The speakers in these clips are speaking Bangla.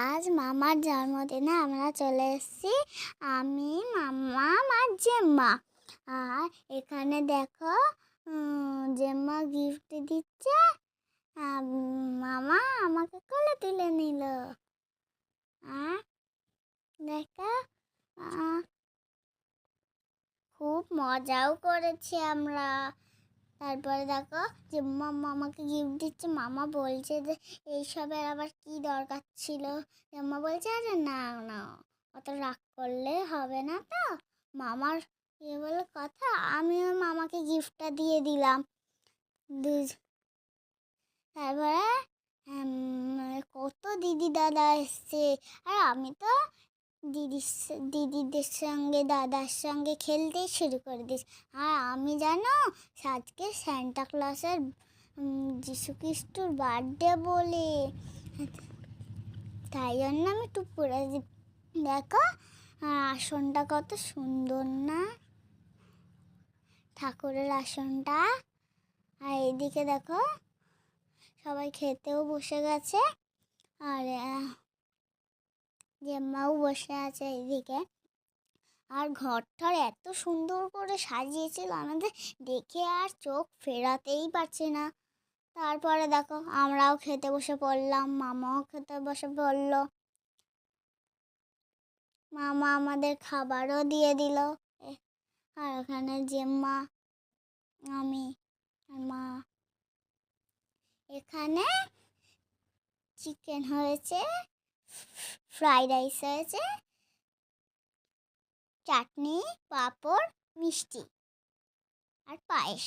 আজ মামার জন্মদিনে আমরা চলে এসেছি, আমি, মামা আর জেম্মা। আর এখানে দেখো, জেম্মা গিফট দিচ্ছে। মামা আমাকে কোলে তুলে নিল। দেখো, খুব মজাও করেছি আমরা। তারপরে দেখো যে মামা আমাকে গিফট দিচ্ছে। মামা বলছে যে এইসবের আবার কি দরকার ছিল। মামা বলছে আরে না না, অত রাগ করলে হবে না তো। মামার বলে কথা, আমিও মামাকে গিফটটা দিয়ে দিলাম। তারপরে কত দিদি দাদা এসছে। আর আমি তো দিদিদের সঙ্গে দাদার সঙ্গে খেলতেই শুরু করে দিস। আর আমি জানো, আজকে সান্টা ক্লসের যিশু খ্রিস্টর বার্থডে বলে, তাই জন্য আমি একটু পরে দেখো আসনটা কত সুন্দর না, ঠাকুরের আসনটা। আর এইদিকে দেখো সবাই খেতেও বসে গেছে। আর জেম্মাও বসে আছে এইদিকে। আর ঘরটার এত সুন্দর করে সাজিয়েছিল, আমাদের দেখে আর চোখ ফেরাতেই পারছি না। তারপরে দেখো আমরাও খেতে বসে পড়লাম, মামাও খেতে বসে পড়লো। মামা আমাদের খাবারও দিয়ে দিল। আর ওখানে জেম্মা, আমি আর মা। এখানে চিকেন হয়েছে, ফ্রাইড রাইস হয়েছে, চাটনি, পাঁপড়, মিষ্টি আর পায়েস।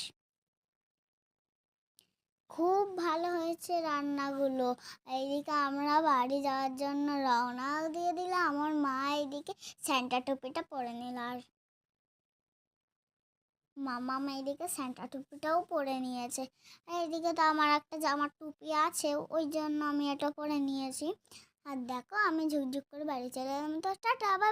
খুব ভালো হয়েছে রান্নাগুলো। এইদিকে আমরা বাড়ি যাওয়ার জন্য রওনা দিয়ে দিলাম। আমার মা এইদিকে স্যান্টা টুপিটা পরে নিল, আর মামা এইদিকে স্যান্টা টুপিটাও পরে নিয়েছে। এইদিকে তো আমার একটা জামার টুপি আছে, ওই জন্য আমি এটা পরে নিয়েছি। আর দেখো আমি ঝুকঝুক করে বাড়ি চলে এলাম। তো টাটা, বাই।